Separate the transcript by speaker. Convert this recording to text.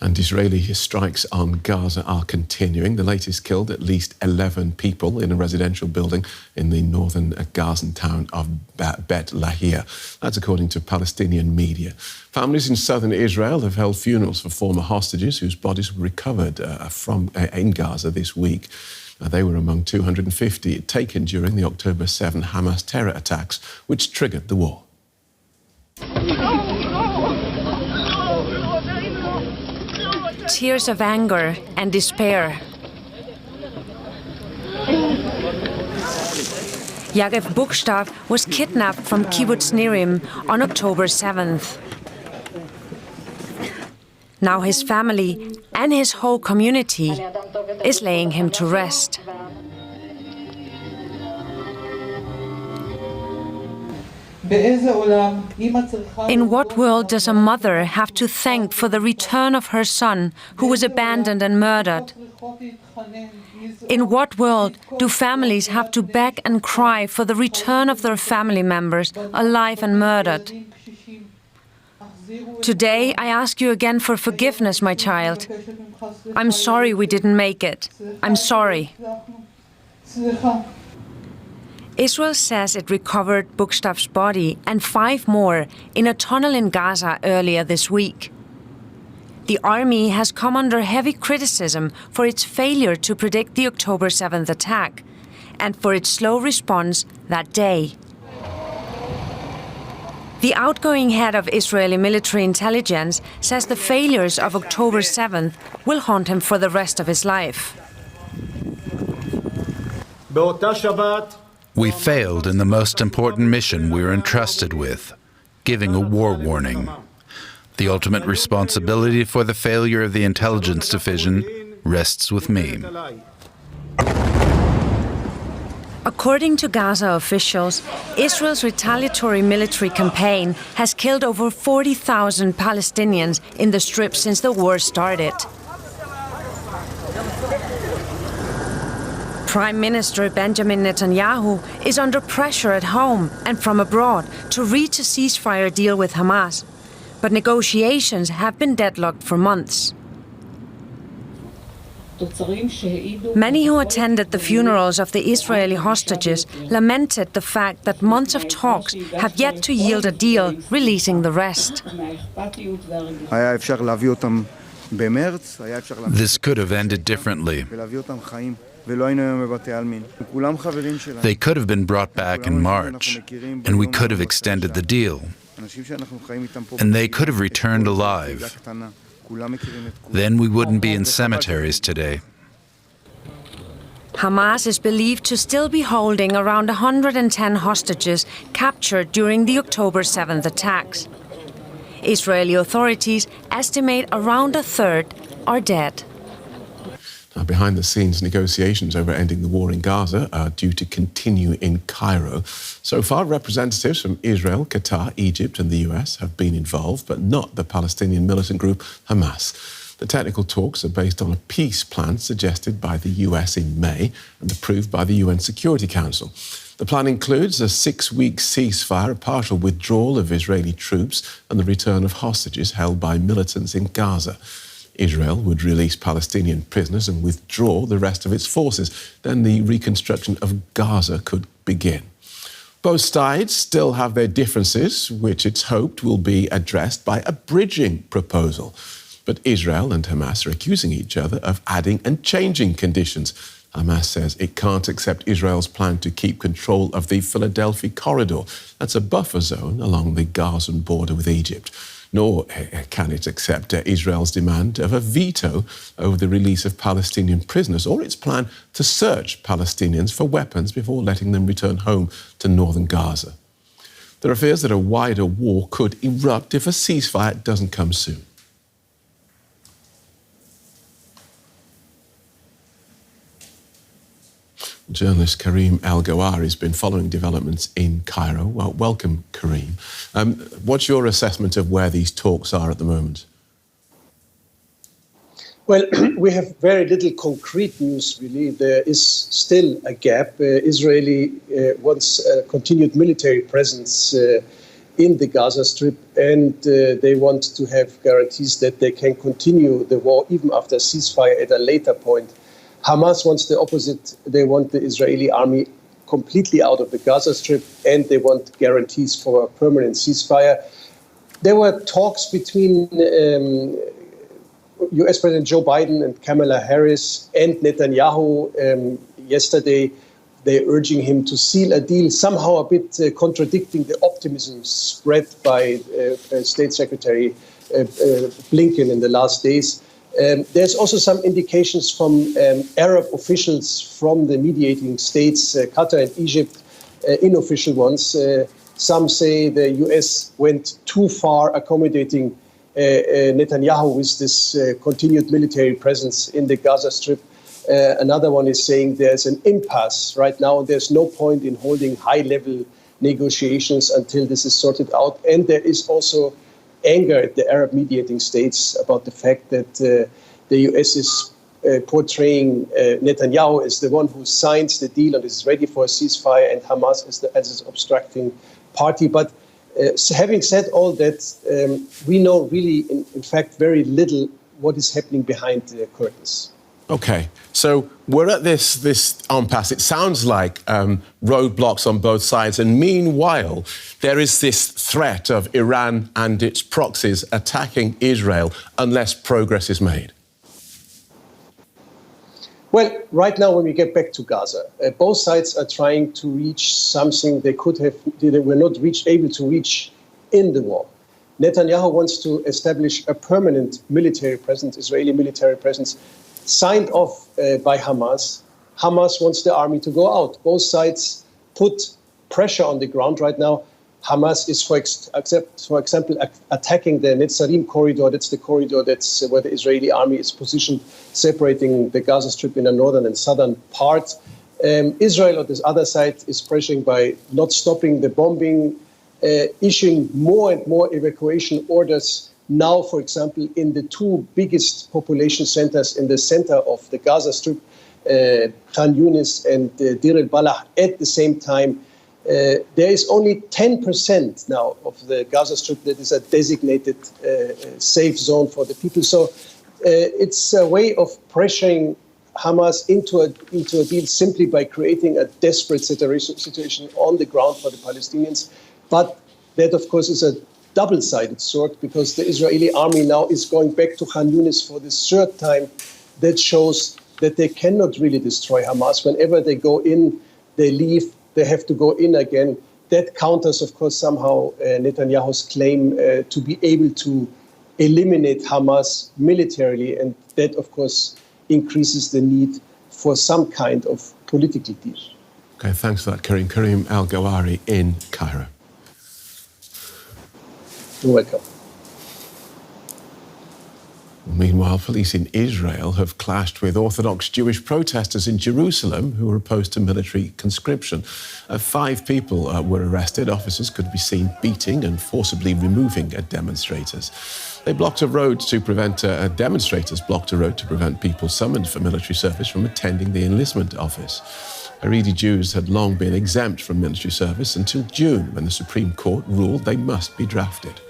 Speaker 1: And Israeli strikes on Gaza are continuing. The latest killed at least 11 people in a residential building in the northern Gazan town of Beit Lahiya. That's according to Palestinian media. Families in southern Israel have held funerals for former hostages whose bodies were recovered in Gaza this week. They were among 250 taken during the October 7 Hamas terror attacks, which triggered the war.
Speaker 2: Tears of anger and despair. Yagev Buchstav was kidnapped from Kibbutz Nirim on October 7th. Now his family and his whole community is laying him to rest. In what world does a mother have to thank for the return of her son who was abandoned and murdered? In what world do families have to beg and cry for the return of their family members alive and murdered? Today, I ask you again for forgiveness, my child. I'm sorry we didn't make it. I'm sorry. Israel says it recovered Buchstav's body and 5 more in a tunnel in Gaza earlier this week. The army has come under heavy criticism for its failure to predict the October 7th attack and for its slow response that day. The outgoing head of Israeli military intelligence says the failures of October 7th will haunt him for the rest of his life.
Speaker 3: We failed in the most important mission we were entrusted with, giving a war warning. The ultimate responsibility for the failure of the intelligence division rests with me.
Speaker 2: According to Gaza officials, Israel's retaliatory military campaign has killed over 40,000 Palestinians in the Strip since the war started. Prime Minister Benjamin Netanyahu is under pressure at home and from abroad to reach a ceasefire deal with Hamas, but negotiations have been deadlocked for months. Many who attended the funerals of the Israeli hostages lamented the fact that months of talks have yet to yield a deal releasing the rest.
Speaker 3: This could have ended differently. They could have been brought back in March, and we could have extended the deal. And they could have returned alive. Then we wouldn't be in cemeteries today.
Speaker 2: Hamas is believed to still be holding around 110 hostages captured during the October 7th attacks. Israeli authorities estimate around a third are dead.
Speaker 1: Now, behind the scenes, negotiations over ending the war in Gaza are due to continue in Cairo. So far, representatives from Israel, Qatar, Egypt and the US have been involved, but not the Palestinian militant group Hamas. The technical talks are based on a peace plan suggested by the US in May and approved by the UN Security Council. The plan includes a 6-week ceasefire, a partial withdrawal of Israeli troops and the return of hostages held by militants in Gaza. Israel would release Palestinian prisoners and withdraw the rest of its forces. Then the reconstruction of Gaza could begin. Both sides still have their differences, which it's hoped will be addressed by a bridging proposal. But Israel and Hamas are accusing each other of adding and changing conditions. Hamas says it can't accept Israel's plan to keep control of the Philadelphia corridor. That's a buffer zone along the Gazan border with Egypt. Nor can it accept Israel's demand of a veto over the release of Palestinian prisoners or its plan to search Palestinians for weapons before letting them return home to northern Gaza. There are fears that a wider war could erupt if a ceasefire doesn't come soon. Journalist Kareem Algari has been following developments in Cairo. Well, welcome, Kareem. What's your assessment of where these talks are at the moment?
Speaker 4: Well, we have very little concrete news, really. There is still a gap. Israeli wants a continued military presence in the Gaza Strip, and they want to have guarantees that they can continue the war even after a ceasefire at a later point. Hamas wants the opposite. They want the Israeli army completely out of the Gaza Strip, and they want guarantees for a permanent ceasefire. There were talks between US President Joe Biden and Kamala Harris and Netanyahu yesterday. They're urging him to seal a deal, somehow a bit contradicting the optimism spread by State Secretary Blinken in the last days. There's also some indications from Arab officials from the mediating states, Qatar and Egypt, unofficial ones. Some say the US went too far accommodating Netanyahu with this continued military presence in the Gaza Strip. Another one is saying there's an impasse right now. There's no point in holding high-level negotiations until this is sorted out. And there is also anger at the Arab mediating states about the fact that the US is portraying Netanyahu as the one who signs the deal and is ready for a ceasefire, and Hamas as an obstructing party. But having said all that, we know really, in fact, very little what is happening behind the curtains.
Speaker 1: Okay, so we're at this impasse. It sounds like roadblocks on both sides. And meanwhile, there is this threat of Iran and its proxies attacking Israel unless progress is made.
Speaker 4: Well, right now, when we get back to Gaza, both sides are trying to reach something they were not able to reach in the war. Netanyahu wants to establish a permanent military presence, Israeli military presence, signed off by Hamas. Hamas wants the army to go out. Both sides put pressure on the ground right now. Hamas is, for example, attacking the Netzarim corridor. That's the corridor that's where the Israeli army is positioned, separating the Gaza Strip in a northern and southern part. Israel, on this other side, is pressuring by not stopping the bombing, issuing more and more evacuation orders. Now, for example, in the two biggest population centers in the center of the Gaza Strip, Khan Yunis and Deir el-Balah, at the same time, there is only 10% now of the Gaza Strip that is a designated safe zone for the people. So it's a way of pressuring Hamas into a deal simply by creating a desperate situation on the ground for the Palestinians. But that, of course, is a double-sided sword, because the Israeli army now is going back to Khan Yunis for the third time. That shows that they cannot really destroy Hamas. Whenever they go in, they leave, they have to go in again. That counters, of course, somehow Netanyahu's claim to be able to eliminate Hamas militarily. And that, of course, increases the need for some kind of political deal.
Speaker 1: Okay, thanks for that, Kareem. Kareem Algari in Cairo.
Speaker 4: You're welcome.
Speaker 1: Meanwhile, police in Israel have clashed with Orthodox Jewish protesters in Jerusalem who are opposed to military conscription. 5 people were arrested. Officers could be seen beating and forcibly removing demonstrators. They blocked a road to prevent demonstrators blocked a road to prevent people summoned for military service from attending the enlistment office. Haredi Jews had long been exempt from military service until June, when the Supreme Court ruled they must be drafted.